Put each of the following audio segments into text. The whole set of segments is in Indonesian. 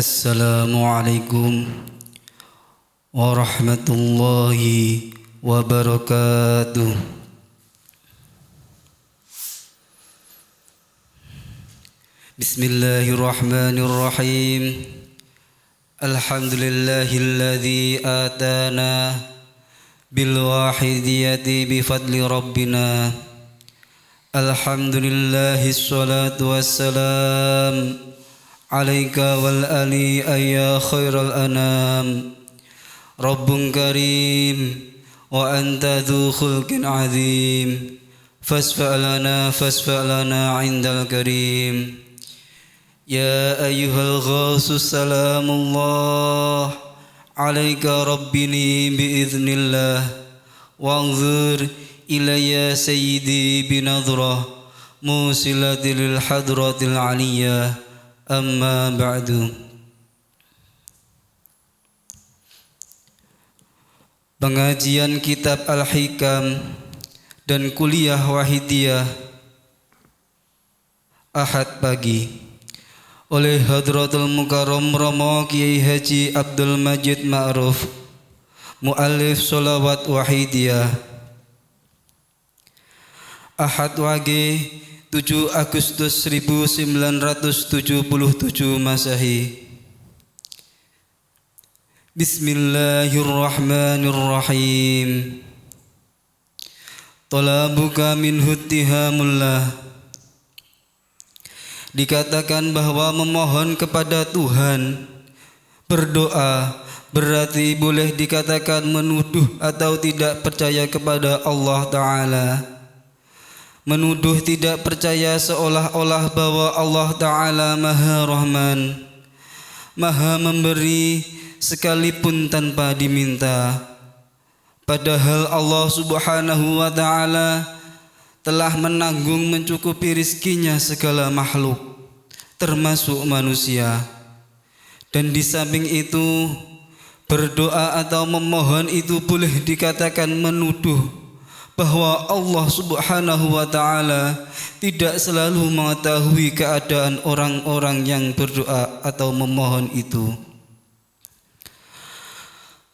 Assalamualaikum warahmatullahi wabarakatuh. Bismillahirrahmanirrahim. Alhamdulillahilladzi atana bil wahidiyati bi fadli rabbina. Alhamdulillahis salatu wassalam alaika wal ali ayya khairal anam. Rabbun karim wa anta dhu khulqin azim. Fasfa'lana indal karim. Ya ayyuhal ghasus salamullah alaika rabbini biiznillah. Wanzur ilayya sayyidi binadrah musilatil hadratil aliyah. Amma ba'du. Pengajian kitab Al-Hikam dan kuliah Wahidiyah Ahad pagi oleh Hadratul Mukarram Romo Kiai Haji Abdul Majid Ma'ruf, muallif sholawat Wahidiyah. Ahad wage 7 Agustus 1977 Masehi. Bismillahirrahmanirrahim. Talabuka minhu ittihamullah. Dikatakan bahwa memohon kepada Tuhan, berdoa, berarti boleh dikatakan menuduh atau tidak percaya kepada Allah Ta'ala. Menuduh tidak percaya seolah-olah bahwa Allah Ta'ala Maha Rahman, Maha memberi sekalipun tanpa diminta. Padahal Allah Subhanahu wa Ta'ala telah menanggung mencukupi rizkinya segala makhluk, termasuk manusia. Dan di samping itu, berdoa atau memohon itu boleh dikatakan menuduh bahwa Allah Subhanahu wa Ta'ala tidak selalu mengetahui keadaan orang-orang yang berdoa atau memohon itu.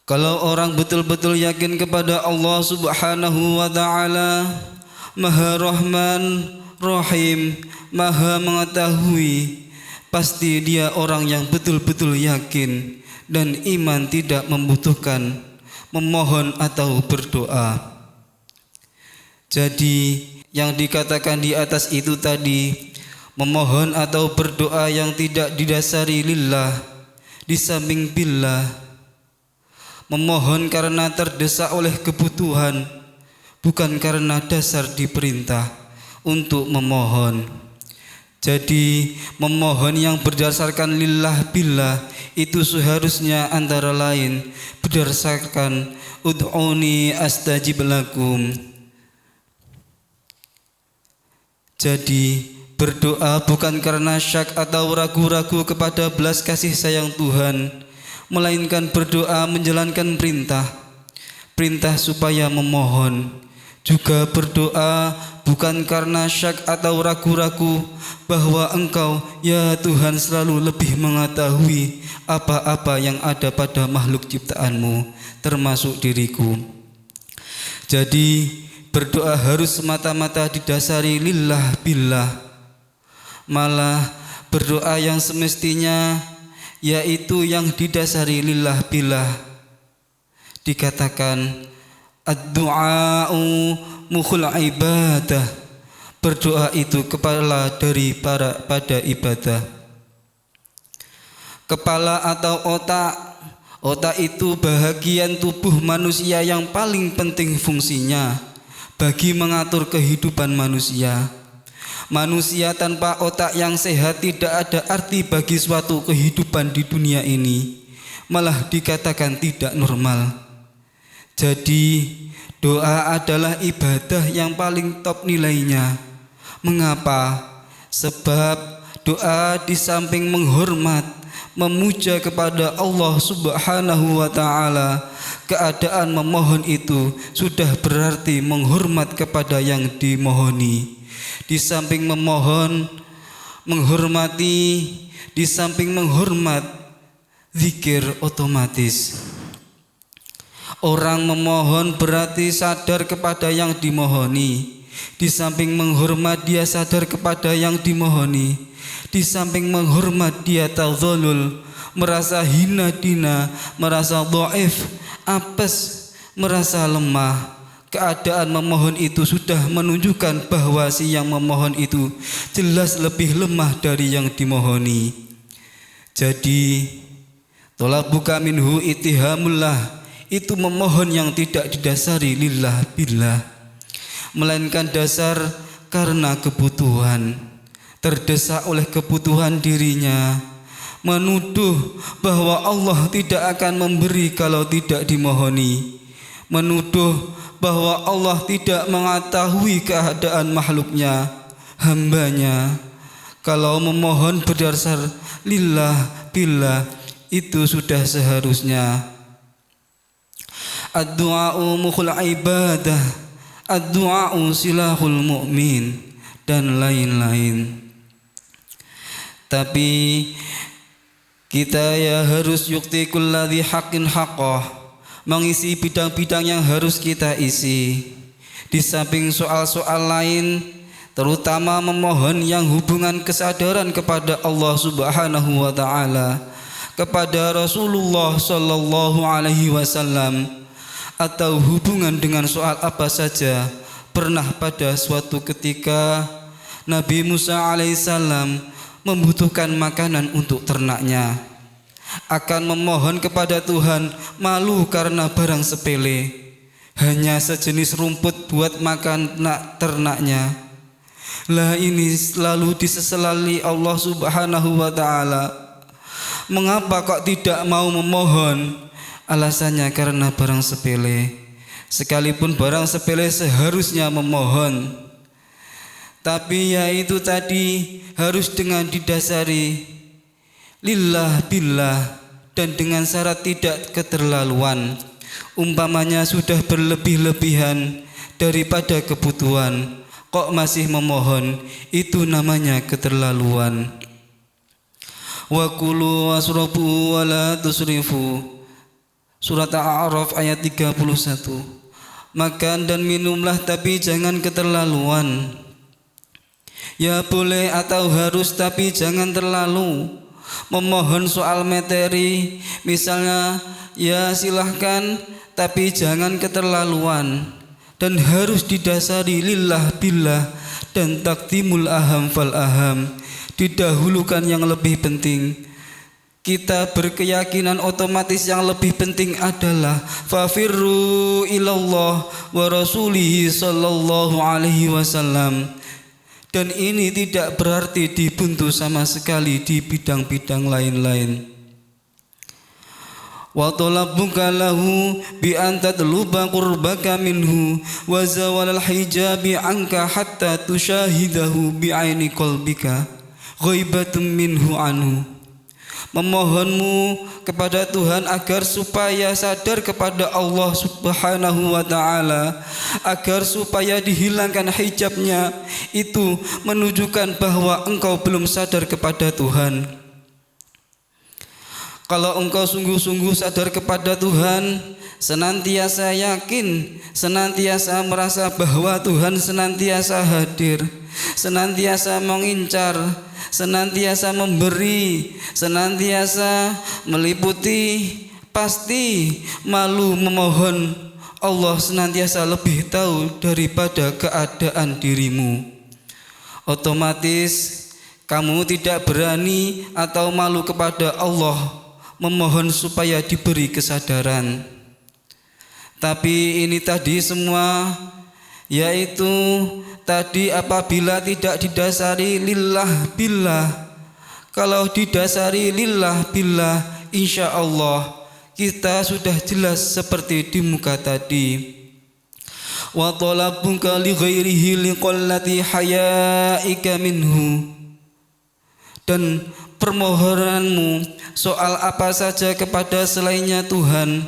Kalau orang betul-betul yakin kepada Allah Subhanahu wa Ta'ala, Maha Rahman, Rahim, Maha mengetahui, pasti dia orang yang betul-betul yakin dan iman tidak membutuhkan memohon atau berdoa. Jadi yang dikatakan di atas itu tadi, memohon atau berdoa yang tidak didasari lillah, di samping billah, memohon karena terdesak oleh kebutuhan, bukan karena dasar diperintah untuk memohon. Jadi memohon yang berdasarkan lillah billah itu seharusnya antara lain berdasarkan ud'uni astajib lakum. Jadi berdoa bukan karena syak atau ragu-ragu kepada belas kasih sayang Tuhan, melainkan berdoa menjalankan perintah supaya memohon. Juga berdoa bukan karena syak atau ragu-ragu bahwa Engkau ya Tuhan selalu lebih mengetahui apa-apa yang ada pada makhluk ciptaanmu, termasuk diriku. Jadi berdoa harus semata-mata didasari lillah billah. Malah berdoa yang semestinya yaitu yang didasari lillah billah dikatakan ad-du'a'u mukhul ibadah. Berdoa itu kepala dari pada ibadah. Kepala atau otak itu bahagian tubuh manusia yang paling penting fungsinya bagi mengatur kehidupan manusia. Manusia tanpa otak yang sehat tidak ada arti bagi suatu kehidupan di dunia ini, malah dikatakan tidak normal. Jadi doa adalah ibadah yang paling top nilainya. Mengapa? Sebab doa di samping menghormat, memuja kepada Allah Subhanahu wa Ta'ala, keadaan memohon itu sudah berarti menghormat kepada yang dimohoni. Di samping memohon, menghormati, di samping menghormat, zikir otomatis. Orang memohon berarti sadar kepada yang dimohoni. Di samping menghormat dia sadar kepada yang dimohoni. Di samping menghormat dia tadzallul, merasa hina dina, merasa dhaif, apes, merasa lemah. Keadaan memohon itu sudah menunjukkan bahwa si yang memohon itu jelas lebih lemah dari yang dimohoni. Jadi tolabuka minhu itihamullah, itu memohon yang tidak didasari lillah billah, melainkan dasar karena kebutuhan, terdesak oleh kebutuhan dirinya, menuduh bahwa Allah tidak akan memberi kalau tidak dimohoni, menuduh bahwa Allah tidak mengetahui keadaan makhluknya, hambanya. Kalau memohon berdasar lillah billah, itu sudah seharusnya. Ad-du'a'u mukhul ibadah, ad-du'a'u silahul mu'min, dan lain-lain. Tapi kita ya harus yukti kulladhi haqqin haqqah, mengisi bidang-bidang yang harus kita isi. Di samping soal-soal lain, terutama memohon yang hubungan kesadaran kepada Allah Subhanahu wa ta'ala, kepada Rasulullah sallallahu alaihi wasallam, atau hubungan dengan soal apa saja. Pernah pada suatu ketika Nabi Musa alaihissalam membutuhkan makanan untuk ternaknya, akan memohon kepada Tuhan, malu karena barang sepele, hanya sejenis rumput buat makan ternaknya. Lah ini selalu diseselali Allah Subhanahu wa ta'ala. Mengapa kok tidak mau memohon? Alasannya karena barang sepele. Sekalipun barang sepele seharusnya memohon, tapi ya itu tadi harus dengan didasari lillah billah dan dengan syarat tidak keterlaluan. Umpamanya sudah berlebih-lebihan daripada kebutuhan, kok masih memohon, itu namanya keterlaluan. Wa kulu wasrabu wa la tusrifu, Surat Al-A'raf ayat 31. Makan dan minumlah tapi jangan keterlaluan. Ya boleh atau harus tapi jangan terlalu. Memohon soal materi misalnya, ya silahkan tapi jangan keterlaluan, dan harus didasari lillah billah dan takdimul aham fal aham, didahulukan yang lebih penting. Kita berkeyakinan otomatis yang lebih penting adalah fafirru ilallah wa rasulihi sallallahu alaihi wasallam. Dan ini tidak berarti dibuntu sama sekali di bidang-bidang lain-lain. Wa talabuka lahu bi an tatluba qurbaka minhu wa zawalal hijabi anka hatta tushahidahu bi aini qalbika ghaibatun minhu anhu. Memohonmu kepada Tuhan agar supaya sadar kepada Allah Subhanahu wa ta'ala, agar supaya dihilangkan hijabnya, itu menunjukkan bahwa engkau belum sadar kepada Tuhan. Kalau engkau sungguh-sungguh sadar kepada Tuhan, senantiasa yakin, senantiasa merasa bahwa Tuhan senantiasa hadir, senantiasa mengincar, senantiasa memberi, senantiasa meliputi, pasti malu memohon. Allah senantiasa lebih tahu daripada keadaan dirimu. Otomatis kamu tidak berani atau malu kepada Allah memohon supaya diberi kesadaran. Tapi ini tadi semua, yaitu tadi apabila tidak didasari lillah billah. Kalau didasari lillah billah, insya Allah kita sudah jelas seperti di muka tadi. Wa talabuka li ghairihi liqallati hayaika minhu, dan permohonanmu soal apa saja kepada selainnya Tuhan,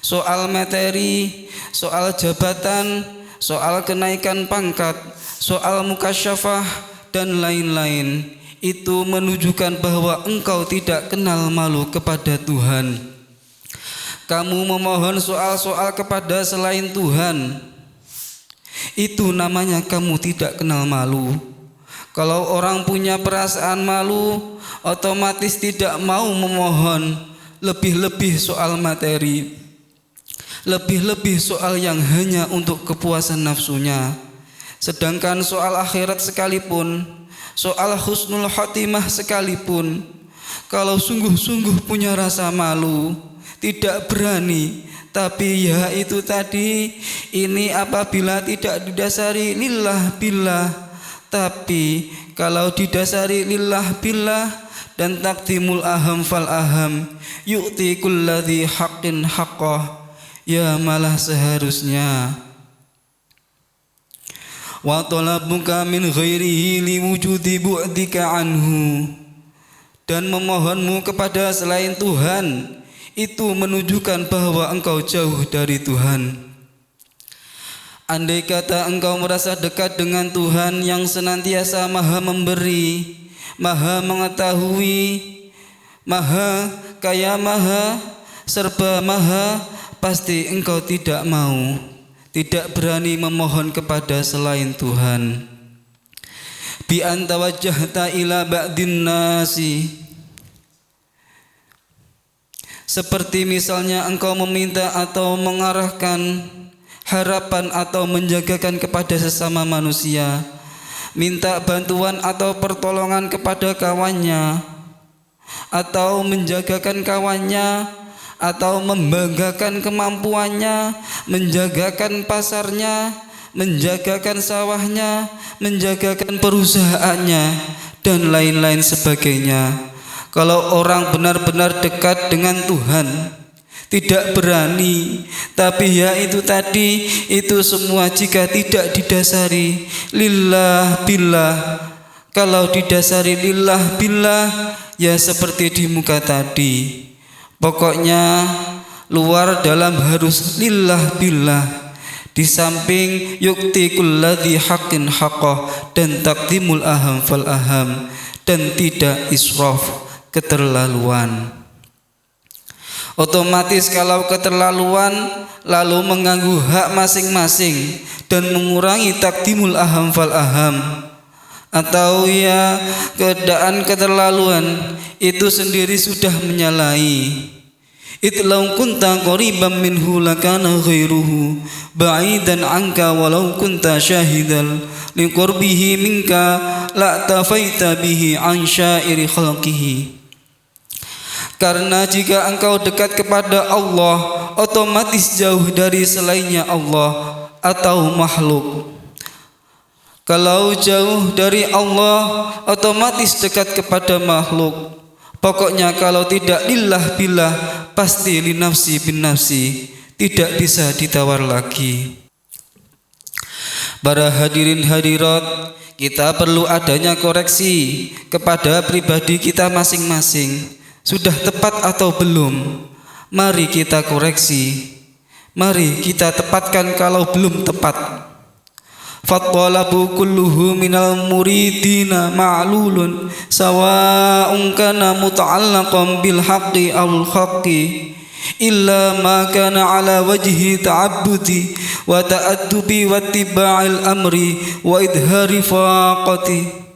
soal materi, soal jabatan, soal kenaikan pangkat, soal mukasyafah dan lain-lain, itu menunjukkan bahwa engkau tidak kenal malu kepada Tuhan. Kamu memohon soal-soal kepada selain Tuhan, itu namanya kamu tidak kenal malu. Kalau orang punya perasaan malu, otomatis tidak mau memohon lebih-lebih soal materi, lebih-lebih soal yang hanya untuk kepuasan nafsunya. Sedangkan soal akhirat sekalipun, soal husnul khotimah sekalipun, kalau sungguh-sungguh punya rasa malu, tidak berani, tapi ya itu tadi, ini apabila tidak didasari lillah billah. Tapi kalau didasari lillah billah dan taqdimul aham fal aham, yu'ti kulladzi haqqin haqqah, ya malah seharusnya wa talabuka min ghairihi liwujudi bu'dika anhu, dan memohonmu kepada selain Tuhan itu menunjukkan bahwa engkau jauh dari Tuhan. Andai kata engkau merasa dekat dengan Tuhan yang senantiasa maha memberi, maha mengetahui, maha kaya, maha serba maha, pasti engkau tidak mau, tidak berani memohon kepada selain Tuhan. Bi anta wajjahta ila ba'din nasi, seperti misalnya engkau meminta atau mengarahkan harapan atau menjagakan kepada sesama manusia, minta bantuan atau pertolongan kepada kawannya, atau menjagakan kawannya, atau membanggakan kemampuannya, menjagakan pasarnya, menjagakan sawahnya, menjagakan perusahaannya, dan lain-lain sebagainya. Kalau orang benar-benar dekat dengan Tuhan, tidak berani, tapi ya itu tadi, itu semua jika tidak didasari lillah billah. Kalau didasari lillah billah, ya seperti di muka tadi, pokoknya luar dalam harus lillah billah. Di samping yukti kulladzi haqqin haqqah dan taqdimul aham fal aham, dan tidak israf, keterlaluan. Otomatis kalau keterlaluan lalu mengganggu hak masing-masing dan mengurangi taqdimul aham fal aham, atau ya keadaan keterlaluan itu sendiri sudah menyalahi. Itlau kunta qariban minhu lakana ghairuhu ba'idan anka walau kunta syahidal liqurbihi minka la tafaita bihi an syairi khalqihi. Karena jika engkau dekat kepada Allah, otomatis jauh dari selainnya Allah atau makhluk. Kalau jauh dari Allah, otomatis dekat kepada makhluk. Pokoknya kalau tidak lillah billah, pasti linafsi bin nafsi, tidak bisa ditawar lagi. Para hadirin hadirat, kita perlu adanya koreksi kepada pribadi kita masing-masing. Sudah tepat atau belum? Mari kita koreksi, mari kita tepatkan kalau belum tepat. Fattalabu kulluhu minal muridina ma'lulun sawa'un kana muta'allaqan bil haqqi awul haqqi illa ma kana ala wajhi ta'abbudi wa ta'addubi wa tiba'il amri wa idhari faqati.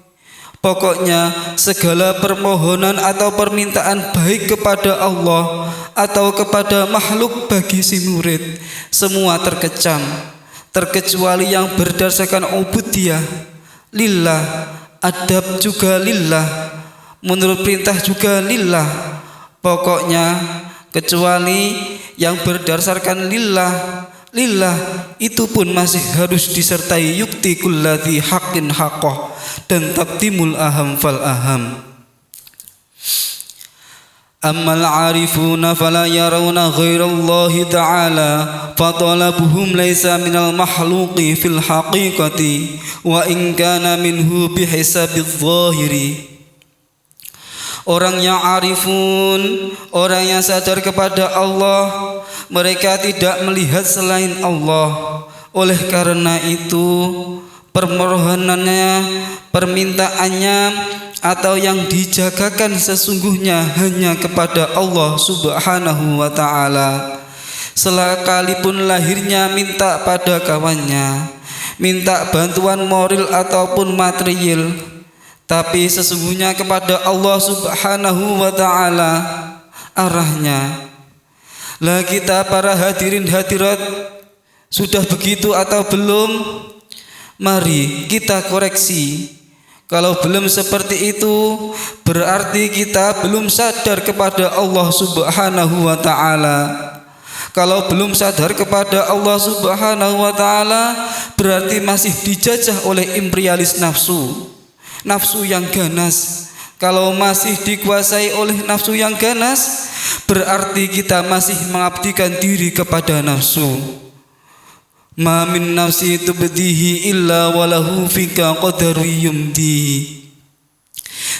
Pokoknya segala permohonan atau permintaan baik kepada Allah atau kepada makhluk bagi si murid semua terkecam, terkecuali yang berdasarkan ubudiyah lillah, adab juga lillah, menurut perintah juga lillah. Pokoknya kecuali yang berdasarkan lillah, lillah itu pun masih harus disertai yukti kulladzi haqqin haqqah dan taqdimul aham fal aham. Ammal arifuna fala yarawna ghairallahi ta'ala fatalabuhum laysa minal mahluqi fil haqiqati wa in kana minhu bihisabiz zahiri. Orang yang arifun, orang yang sadar kepada Allah, mereka tidak melihat selain Allah. Oleh karena itu, permohonannya, permintaannya, atau yang dijagakan sesungguhnya hanya kepada Allah Subhanahu wa ta'ala. Sekalipun lahirnya minta pada kawannya, minta bantuan moral ataupun material, tapi sesungguhnya kepada Allah Subhanahu wa ta'ala arahnya. Lah kita para hadirin hadirat sudah begitu atau belum? Mari kita koreksi. Kalau belum seperti itu, berarti kita belum sadar kepada Allah Subhanahu wa ta'ala. Kalau belum sadar kepada Allah Subhanahu wa ta'ala, berarti masih dijajah oleh imperialis nafsu, nafsu yang ganas. Kalau masih dikuasai oleh nafsu yang ganas, berarti kita masih mengabdikan diri kepada nafsu. Ma min nafsi tubdihi illa walahu fika qadaru yumdi.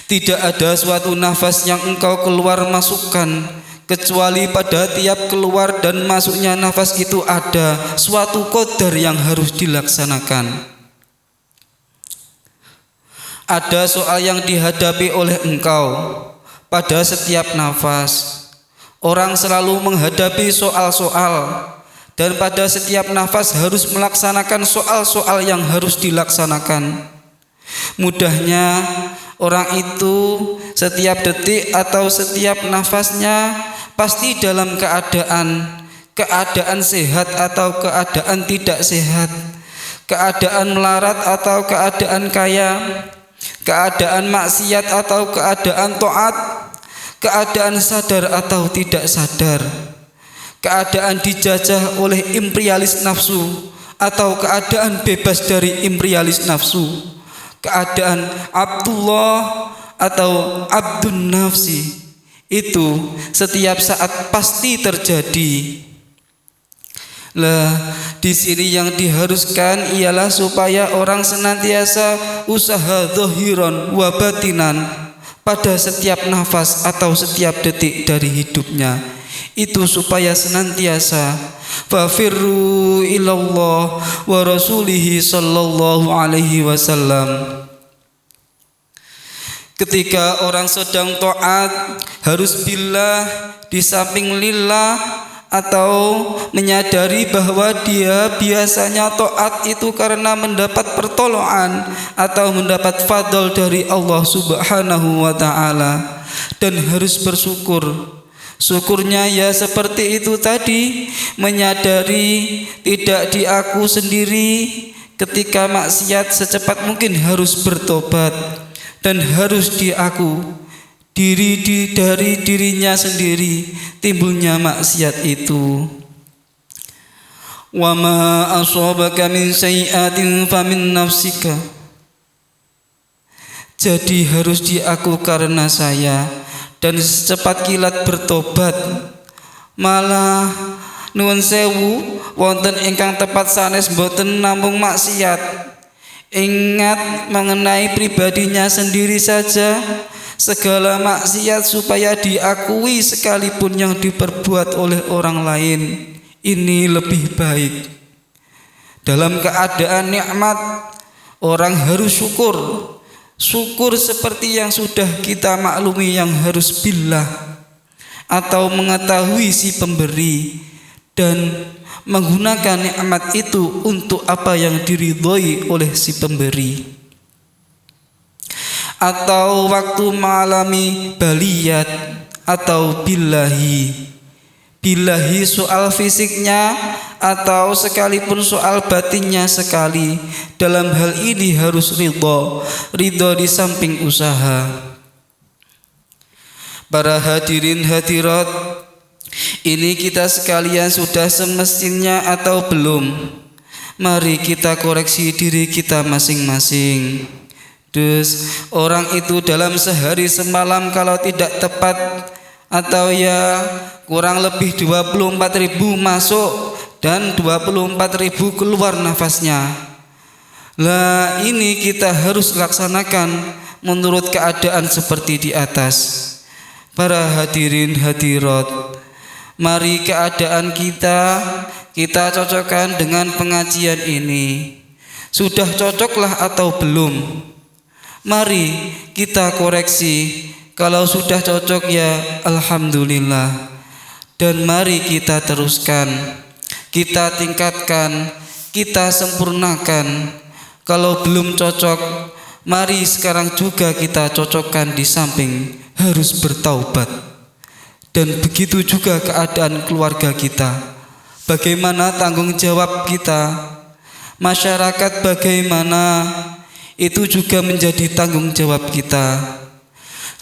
Tidak ada suatu nafas yang engkau keluar masukkan, kecuali pada tiap keluar dan masuknya nafas itu ada suatu qadar yang harus dilaksanakan. Ada soal yang dihadapi oleh engkau pada setiap nafas. Orang selalu menghadapi soal-soal, dan pada setiap nafas harus melaksanakan soal-soal yang harus dilaksanakan. Mudahnya orang itu setiap detik atau setiap nafasnya pasti dalam keadaan sehat atau keadaan tidak sehat, keadaan melarat atau keadaan kaya, keadaan maksiat atau keadaan taat, keadaan sadar atau tidak sadar, keadaan dijajah oleh imperialis nafsu atau keadaan bebas dari imperialis nafsu, keadaan Abdullah atau Abdun Nafsi, itu setiap saat pasti terjadi. Lah, di sini yang diharuskan ialah supaya orang senantiasa usaha zahiran wa batinan pada setiap nafas atau setiap detik dari hidupnya. Itu supaya senantiasa fafirru ilallah wa rasulihi sallallahu alaihi wasallam. Ketika orang sedang taat harus billah di samping lillah, atau menyadari bahwa dia biasanya taat itu karena mendapat pertolongan atau mendapat fadl dari Allah Subhanahu wa ta'ala, dan harus bersyukur. Syukurnya ya seperti itu tadi, menyadari tidak diaku sendiri, ketika maksiat secepat mungkin harus bertobat, dan harus diaku dari dirinya sendiri timbulnya maksiat itu. Wa ma asabaka min sayyi'atin famin nafsika. Jadi harus diaku karena saya, dan secepat kilat bertobat. Malah nuwun sewu wonten ingkang tepat sanes boten namung maksiat. Ingat mengenai pribadinya sendiri saja, segala maksiat supaya diakui sekalipun yang diperbuat oleh orang lain, ini lebih baik. Dalam keadaan nikmat, orang harus syukur. Syukur seperti yang sudah kita maklumi, yang harus billah atau mengetahui si pemberi dan menggunakan nikmat itu untuk apa yang diridhoi oleh si pemberi. Atau waktu mengalami baliyat atau billahi soal fisiknya atau sekalipun soal batinnya sekali, dalam hal ini harus ridho di samping usaha. Para hadirin hadirat, ini kita sekalian sudah semestinya atau belum? Mari kita koreksi diri kita masing-masing. Dus orang itu dalam sehari semalam kalau tidak tepat atau ya kurang lebih 24.000 masuk dan 24.000 keluar nafasnya. Lah ini kita harus laksanakan menurut keadaan seperti di atas. Para hadirin hadirat, mari keadaan kita cocokkan dengan pengajian ini, Sudah cocokkah atau belum? Mari kita koreksi. Kalau sudah cocok ya alhamdulillah. Dan mari kita teruskan, kita tingkatkan, kita sempurnakan. Kalau belum cocok, mari sekarang juga kita cocokkan di samping harus bertaubat. Dan begitu juga keadaan keluarga kita. Bagaimana tanggung jawab kita? Masyarakat bagaimana? Itu juga menjadi tanggung jawab kita.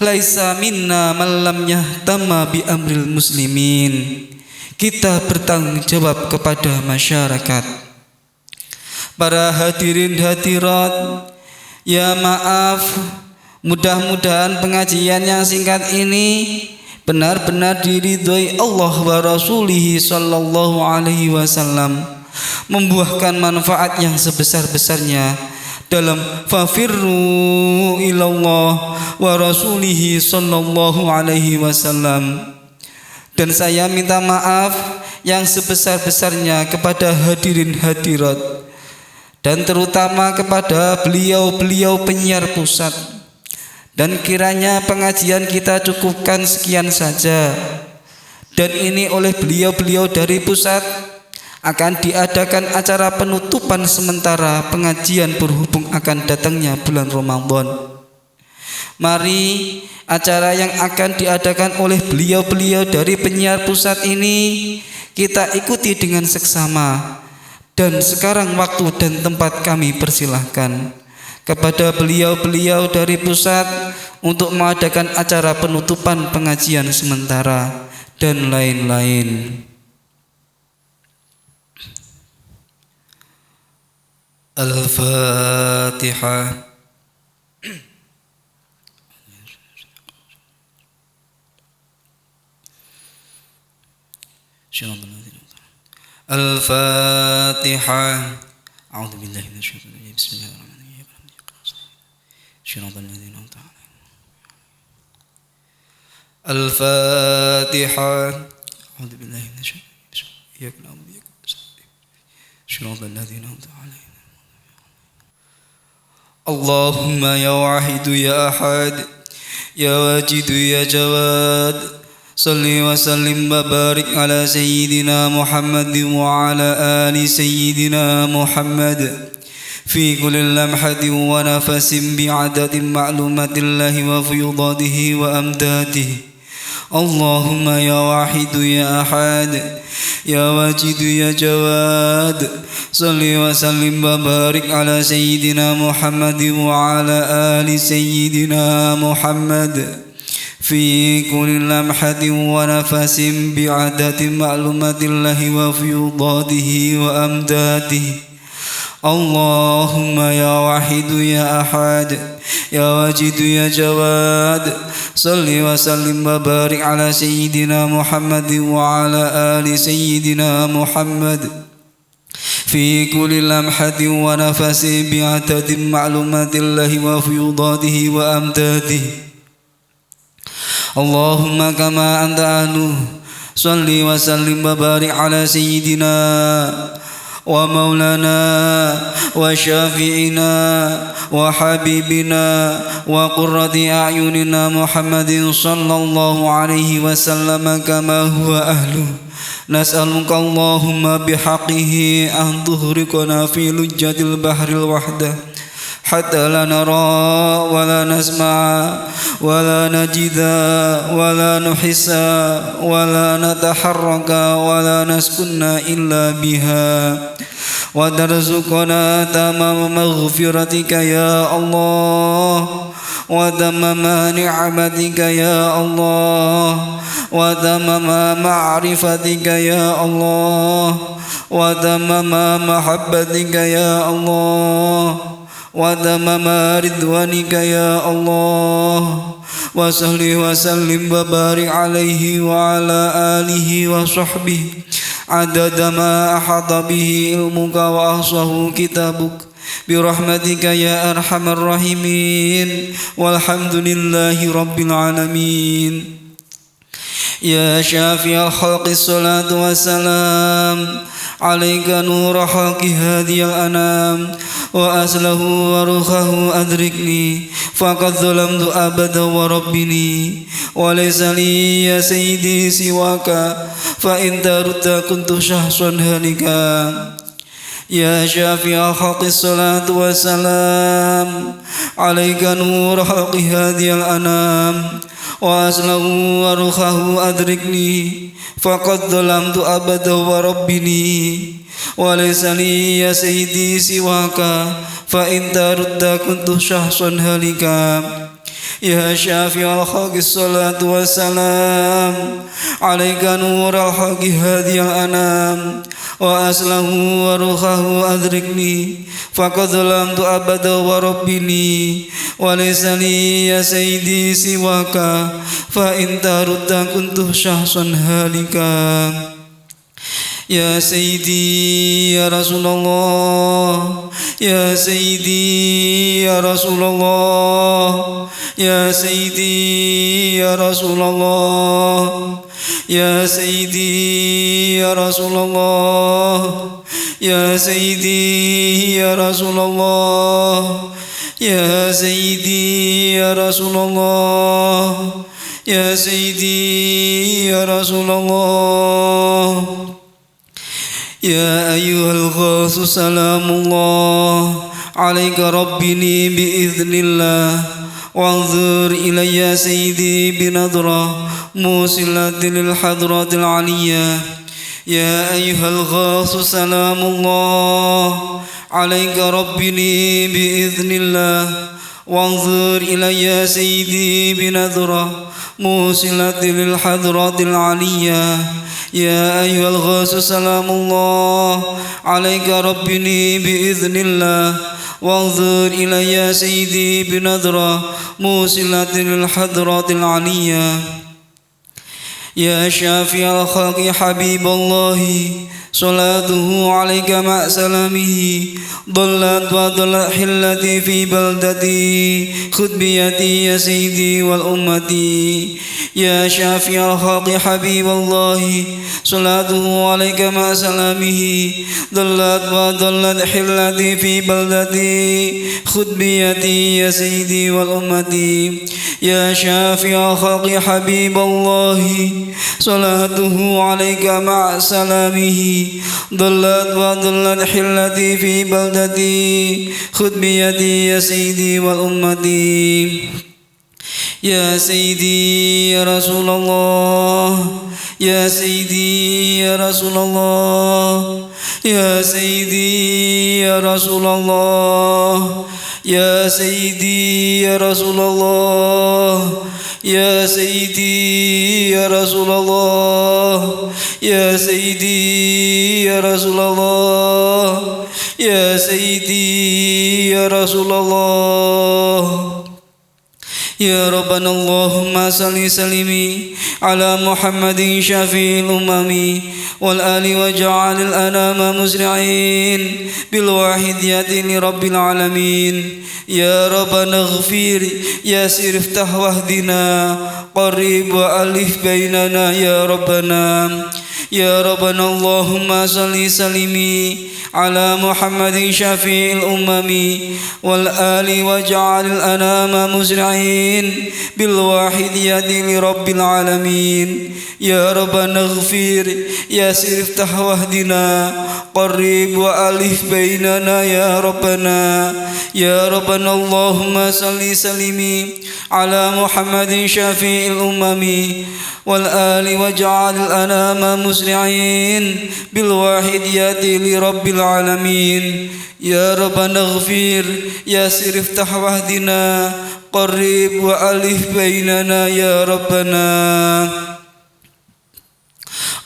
Laisa minna man lam yahtama bi amril muslimin. Kita bertanggung jawab kepada masyarakat. Para hadirin hadirat, ya maaf, mudah-mudahan pengajian yang singkat ini benar-benar diridhoi Allah wa Rasulih sallallahu alaihi wasallam, membuahkan manfaat yang sebesar-besarnya dalam fafirru ilallah wa rasulihi sallallahu alaihi wasallam. Dan saya minta maaf yang sebesar-besarnya kepada hadirin hadirat, dan terutama kepada beliau-beliau penyiar pusat. Dan kiranya pengajian kita cukupkan sekian saja. Dan ini oleh beliau-beliau dari pusat akan diadakan acara penutupan sementara pengajian berhubung akan datangnya bulan Ramadan. Mari acara yang akan diadakan oleh beliau-beliau dari penyiar pusat ini kita ikuti dengan seksama. Dan sekarang waktu dan tempat kami persilahkan kepada beliau-beliau dari pusat untuk mengadakan acara penutupan pengajian sementara dan lain-lain. Al-Fatihah. Al-Fatihah. A'udzu billahi minasyaitonir rajim. Bismillahirrahmanirrahim. Shiratal ladzina an'amta 'alaihim. Al-Fatihah. A'udzu billahi minasyaitonir rajim. Iyyaka na'budu wa iyyaka nasta'in. Shiratal ladzina an'amta 'alaihim. Allahumma ya wahidu ya ahad, ya wajidu ya jawad, salli wa sallim wa barik ala sayyidina Muhammad wa ala ali sayyidina Muhammad fi kulli lamhatin wa nafasin bi'adadin ma'lumatillahi wa fiyudadihi wa amdadihi. Allahumma ya wahidu ya ahad, ya wajidu ya jawad, salli wa sallim wa barik ala sayyidina Muhammad wa ala ali sayyidina Muhammad fi kulli lamhatin wa nafasin bi'adatin ma'lumatillahi wa fiyudadihi wa amdadihi. Allahumma ya wahidu ya ahad, ya wajidu ya jawad, salli wa sallim wa barik ala sayyidina Muhammad wa ala ali sayyidina Muhammad fi kulli lamhatin wa nafasin bi'adatin ma'lumatillahi wa fiyudadihi wa amdadihi. Allahumma kama anta ahlu, salli wa sallim wa barik ala sayyidina wa maulana wa syafi'ina wa habibina wa qurrati a'yunina Muhammadin sallallahu alaihi wasallam kama huwa ahlu. Nas'aluka Allahumma bihaqqihi an tuhriqana fi lujjatil bahril wahdah hatta la nara wa la nasma'a wa la najida wa la nuhissa wa la nataharraka wa la naskunna illa biha wa tarzuqana tamama maghfiratika ya Allah wa tamama ni'matika ya Allah wa tamama ma'rifatika ya Allah wa tamama mahabbatika ya Allah wa tamama ridwanika ya Allah wa salli wa sallim wa barik alaihi wa ala alihi wa sahbihi adada ma ahata bihi ilmuka wa ahsahu kitabuk birahmatika ya arhamar rahimin walhamdulillahi rabbil alamin. Ya syafi'al khalqi salatu wassalam عليك نور حق هادي الأنام وأسله وروحه أدركني فقد ظلمت أبدا وربني وليس لي يا سيدي سواك فإن ترد كنت شخصا هالكا يا شافع حق الصلاة والسلام عليك نور حق هادي الأنام وأسله وروحه أدركني فقد ظلمت أبدا وربني وليس لي يا سيدي سواك فإن ترد كنت شخصا هالكا يا شافع الحق الصلاة والسلام عليك نور الحق هادي الأنام وأسله وروحه أدركني فقد ظلمت أبدا وربني وليس لي يا سيدي سواك فإن ترد كنت شخصا هالكا يا سيدي يا رسول الله يا سيدي يا رسول الله يا سيدي يا رسول الله يا سيدي يا رسول الله يا سيدي يا رسول الله يا سيدي يا رسول الله يا سيدي يا رسول الله يا أيها الغاث سلام الله عليك ربني بإذن الله وانظر إلي يا سيدي بنظرة موصلة للحضرة العلية يا أيها الغاث سلام الله عليك ربني بإذن الله وانظر إلي يا سيدي بنظرة موصلة للحضرة العلية يا أيها الغاث سلام الله عليك ربني بإذن الله وانظر إلي يا سيدي بنظرة موصلة للحضرة العلية يا شافع الخلق حبيب الله صلاته عليك مع سلامه ضلت وضلت حلتي في بلدتي خذ بيدي يا سيدي والأمتي يا شافع الخلق حبيب الله صلاته عليك مع سلامه ضلت وضلت حلتي في بلدتي خذ بيدي يا سيدي والأمتي يا شافع الخلق حبيب الله صلاته عليك مع سلامه ضلت وضلت حلتي في بلدتي خذ بيدي يا سيدي والأمتي يا سيدي يا رسول الله يا سيدي يا رسول الله يا سيدي يا رسول الله يا سيدي يا رسول الله يا سيدي يا رسول الله يا سيدي يا رسول الله يا سيدي يا رسول الله يا ربنا اللهم صل وسلم على محمد شفيع الأمم والآل واجعل الأنام مسرعين بالواحد يد لرب العالمين يا ربنا اغفر يسر افتح واهدنا قرب وألف بيننا يا ربنا يا ربنا اللهم صل وسلم على محمد شفيع الأمم والآل واجعل الأنام مسرعين بالواحد يد لرب العالمين يا ربنا اغفر يسر افتح واهدنا قرب وألف بيننا يا ربنا يا ربنا اللهم صل وسلم على محمد شفيع الأمم والآل واجعل الأنام مسرعين بالواحد يد لرب العالمين يا ربنا اغفر يسر افتح واهدنا قرب وألف بيننا يا ربنا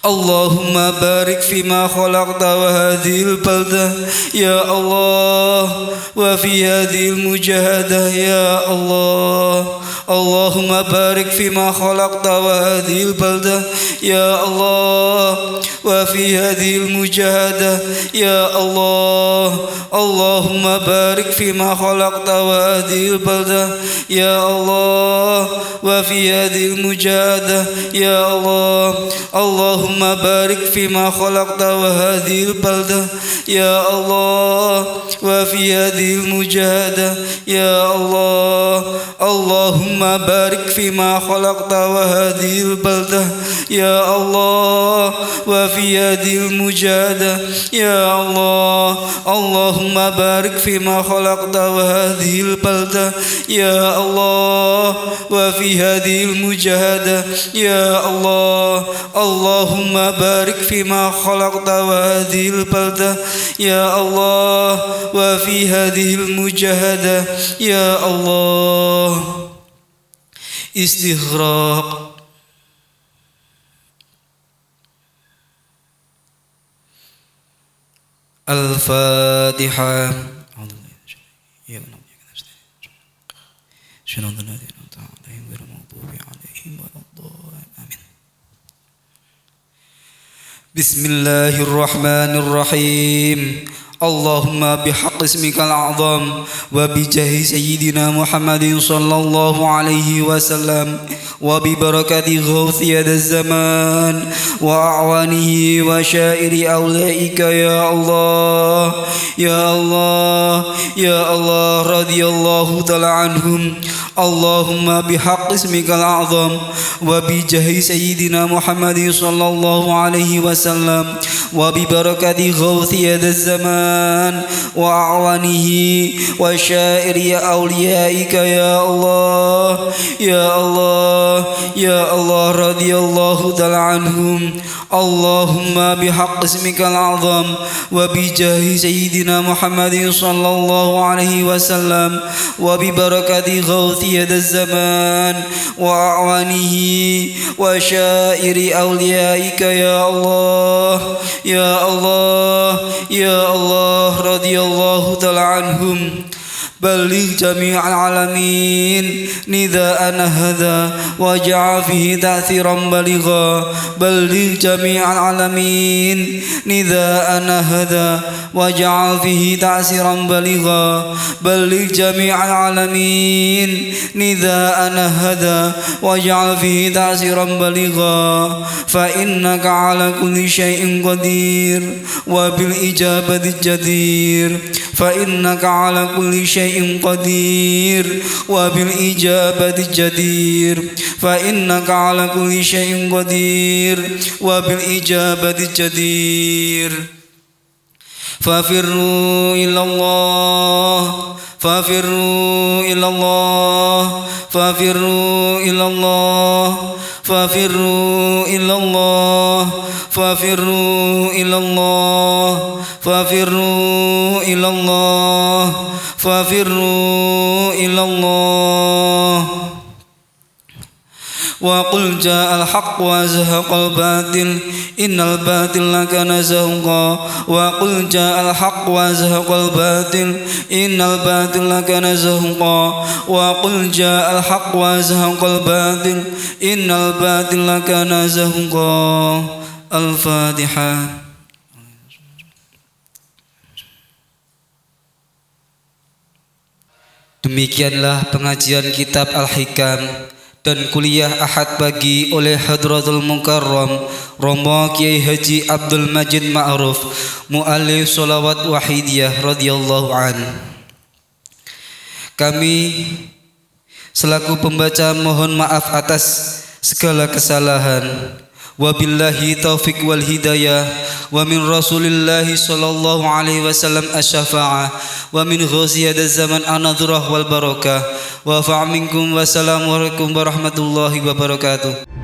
اللهم بارك فيما خلقت وهذه البلدة يا الله وفي هذه المجاهدة يا الله اللهم بارك فيما خلقت وهذه البلدة يا الله وفي هذه المجاهدة يا الله اللهم بارك فيما خلقت وهذه البلدة يا الله وفي هذه المجاهدة يا الله اللهم اللهم بارك فيما خلقت وهذه البلدة يا الله وفي هذه المجاهدة يا الله. اللهم بارك فيما خلقت وهذه البلدة يا الله وفي هذه المجاهدة يا الله. اللهم بارك فيما خلقت وهذه البلدة يا الله وفي هذه المجاهدة يا الله. اللهم بارك فيما خلقت وهذه البلدة يا الله وفي هذه المجاهدة يا الله. استغراق. الفاتحة. بسم الله الرحمن الرحيم. اللهم بحق اسمك الأعظم وبجاه سيدنا محمد صلى الله عليه وسلم وببركة غوث يد الزمان وأعوانه وشائر أولئك يا الله يا الله يا الله رضي الله تعالى عنهم. اللهم بحق اسمك الأعظم وبجاه سيدنا محمد صلى الله عليه وسلم وببركة غوث يد الزمان وأعوانه وشائر أوليائك يا الله يا الله يا الله رضي الله تعالى عنهم. اللهم بحق اسمك الأعظم وبجاه سيدنا محمد صلى الله عليه وسلم وببركة غوث يد الزمان وأعوانه وشائر أوليائك يا الله يا الله يا الله رضي الله تعالى عنهم. بلغ جميع العالمين نداءنا هذا واجعل فيه تأثيرا بليغا. بلغ جميع العالمين نداءنا هذا واجعل فيه تأثيرا بليغا. بلغ جميع العالمين نداءنا هذا واجعل فيه تأثيرا بليغا. فإنك على كل شيء قدير وبالإجابة الجدير. فإنك على كل شيء قدير وبالإجابة الجدير. فإنك على كل شيء قدير وبالإجابة الجدير. ففروا إلى الله ففروا إلى الله ففروا إلى الله ففروا إلى الله ففروا إلى الله ففروا إلى الله ففروا إلى الله. وقل جاء الحق وزهق الباطل إن الباطل كان زهوقا. وقل جاء الحق وزهق الباطل إن الباطل كان زهوقا. وقل جاء الحق وزهق الباطل إن الباطل كان زهوقا. الفاتحة. Demikianlah pengajian kitab Al-Hikam dan kuliah Ahad pagi oleh Hadratul Mukarram Romo Kiai Haji Abdul Majid Ma'ruf Mu'allif Sholawat Wahidiyah radhiyallahu an. Kami selaku pembaca mohon maaf atas segala kesalahan. Wabillahi taufiq wal hidayah. Wa min rasulillahi sallallahu alaihi wasallam asy-syafa'ah. Wa min ghaziyad zaman an-nadhrah wal barakah. Wa fa'minkum wassalamu alaikum warahmatullahi wabarakatuh.